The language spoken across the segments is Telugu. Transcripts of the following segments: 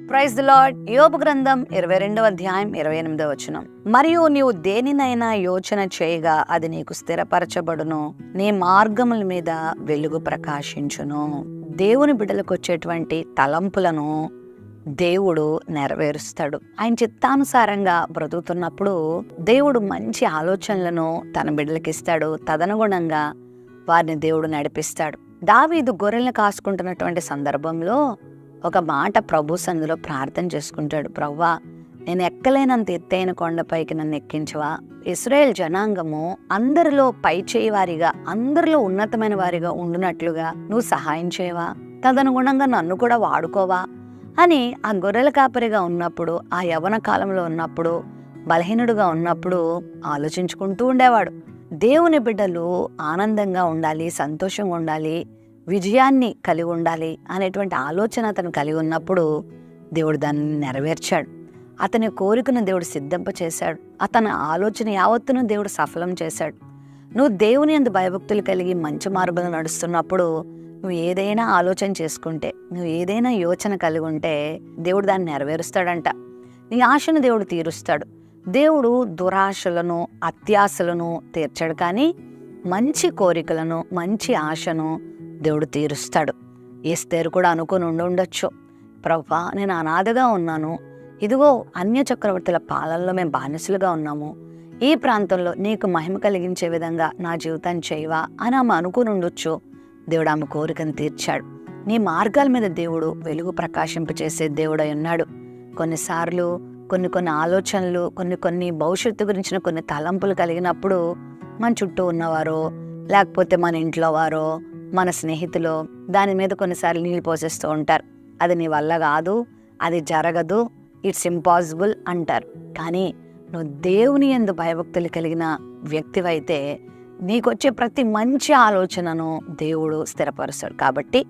Praise the lord. యోబు గ్రంథం 22వ అధ్యాయం 28వ వచనం. మరియు నీవు దేనినైనా యోచన చేయగా అది నీకు స్థిరపరచబడును, నీ మార్గముల మీద వెలుగు ప్రకాశించును. దేవుని బిడ్డలకు వచ్చేటువంటి తలంపులను దేవుడు నెరవేరుస్తాడు. ఆయన చిత్తానుసారంగా బ్రతుకుతున్నప్పుడు దేవుడు మంచి ఆలోచనలను తన బిడ్డలకు ఇస్తాడు. తదనుగుణంగా వారిని దేవుడు నడిపిస్తాడు. దావీదు గొర్రెలను కాసుకుంటున్నటువంటి సందర్భంలో ఒక మాట ప్రభు సన్నిధిలో ప్రార్థన చేసుకుంటాడు. ప్రభువా, నేను ఎక్కలేనంత ఎత్తైన కొండపైకి నన్ను ఎక్కించవా? ఇశ్రాయేల్ జనాంగము అందరిలో పై చేయి వారిగా, అందరిలో ఉన్నతమైన వారిగా ఉండునట్లుగా నువ్వు సహాయం చేయవా? తదనుగుణంగా నన్ను కూడా వాడుకోవా అని ఆ గొర్రెల కాపరిగా ఉన్నప్పుడు, ఆ యవ్వన కాలంలో ఉన్నప్పుడు, బలహీనుడుగా ఉన్నప్పుడు ఆలోచించుకుంటూ ఉండేవాడు. దేవుని బిడ్డలు ఆనందంగా ఉండాలి, సంతోషంగా ఉండాలి, విజయాన్ని కలిగి ఉండాలి అనేటువంటి ఆలోచన అతను కలిగి ఉన్నప్పుడు దేవుడు దాన్ని నెరవేర్చాడు. అతని కోరికను దేవుడు సిద్ధింప చేశాడు. అతని ఆలోచన యావత్తును దేవుడు సఫలం చేశాడు. నువ్వు దేవుని యందు భయభక్తులు కలిగి మంచి మార్గంలో నడుస్తున్నప్పుడు నువ్వు ఏదైనా ఆలోచన చేసుకుంటే, నువ్వు ఏదైనా యోచన కలిగి ఉంటే దేవుడు దాన్ని నెరవేరుస్తాడంట. నీ ఆశను దేవుడు తీరుస్తాడు. దేవుడు దురాశలను, అత్యాశలను తీర్చాడు, కానీ మంచి కోరికలను, మంచి ఆశను దేవుడు తీరుస్తాడు. ఎస్తేరు కూడా అనుకుని ఉండొచ్చు, ప్రభువా, నేను అనాథగా ఉన్నాను, ఇదిగో అన్య చక్రవర్తుల పాలనలో మేము బానిసలుగా ఉన్నాము, ఈ ప్రాంతంలో నీకు మహిమ కలిగించే విధంగా నా జీవితాన్ని చేయవా అని ఆమె అనుకుని ఉండొచ్చు. దేవుడు ఆమె కోరికను తీర్చాడు. నీ మార్గాల మీద దేవుడు వెలుగు ప్రకాశింపచేసే దేవుడై ఉన్నాడు. కొన్నిసార్లు కొన్ని ఆలోచనలు, కొన్ని భవిష్యత్తు గురించిన కొన్ని తలంపులు కలిగినప్పుడు మన చుట్టూ ఉన్నవారో, లేకపోతే మన ఇంట్లో వారో, మన స్నేహితులు దాని మీద కొన్నిసార్లు నీళ్ళు పోసేస్తూ ఉంటారు. అది నీ వల్ల కాదు, అది జరగదు, ఇట్స్ ఇంపాసిబుల్ అంటారు. కానీ నువ్వు దేవుని యందు భయభక్తులు కలిగిన వ్యక్తివైతే నీకొచ్చే ప్రతి మంచి ఆలోచనను దేవుడు స్థిరపరుస్తాడు. కాబట్టి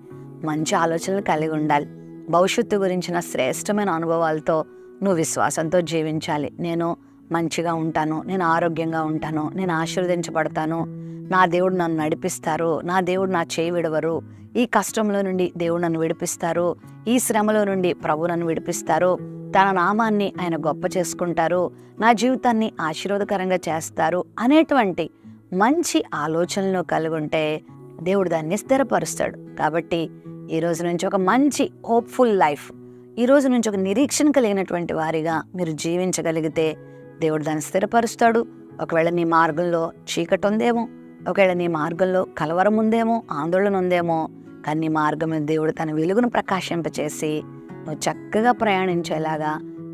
మంచి ఆలోచనలు కలిగి ఉండాలి. భవిష్యత్తు గురించిన శ్రేష్టమైన అనుభవాలతో నువ్వు విశ్వాసంతో జీవించాలి. నేను మంచిగా ఉంటాను, నేను ఆరోగ్యంగా ఉంటాను, నేను ఆశీర్వదించబడతాను, నా దేవుడు నన్ను నడిపిస్తారు, నా దేవుడు నా చేయి విడవరు, ఈ కష్టంలో నుండి దేవుడు నన్ను విడిపిస్తారు, ఈ శ్రమలో నుండి ప్రభు నన్ను విడిపిస్తారు, తన నామాన్ని ఆయన గొప్ప చేసుకుంటారు, నా జీవితాన్ని ఆశీర్వాదకరంగా చేస్తారు అనేటువంటి మంచి ఆలోచనలు కలిగి ఉంటే దేవుడు దాన్ని స్థిరపరుస్తాడు. కాబట్టి ఈ రోజు నుంచి ఒక మంచి హోప్ఫుల్ లైఫ్, ఈ రోజు నుంచి ఒక నిరీక్షణ కలిగినటువంటి వారిగా మీరు జీవించగలిగితే దేవుడు దాన్ని స్థిరపరుస్తాడు. ఒకవేళ నీ మార్గంలో చీకటి ఉందేమో, ఒకవేళ నీ మార్గంలో కలవరం ఉందేమో, ఆందోళన ఉందేమో, కానీ నీ మార్గం మీద దేవుడు తన వెలుగును ప్రకాశింపచేసి నువ్వు చక్కగా ప్రయాణించేలాగా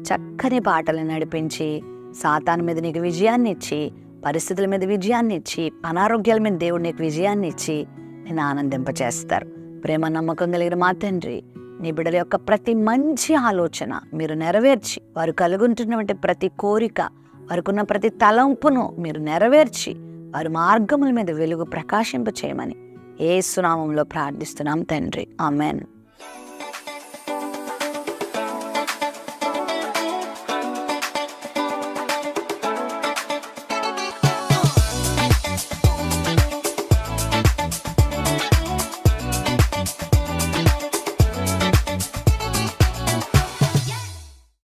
చక్కని బాటలు నడిపించి, సాతాను మీద నీకు విజయాన్ని ఇచ్చి, పరిస్థితుల మీద విజయాన్ని ఇచ్చి, అనారోగ్యాల మీద దేవుడు నీకు విజయాన్ని ఇచ్చి నేను ఆనందింపచేస్తారు. ప్రేమ నమ్మకం కలిగిన మా తండ్రి, నీ బిడ్డల యొక్క ప్రతి మంచి ఆలోచన మీరు నెరవేర్చి, వారు కలుగుంటున్నటువంటి ప్రతి కోరిక, వారికున్న ప్రతి తలంపును మీరు నెరవేర్చి, వారి మార్గముల మీద వెలుగు ప్రకాశింప చేయమని యేసు నామములో ప్రార్థిస్తున్నాం తండ్రి. ఆమెన్.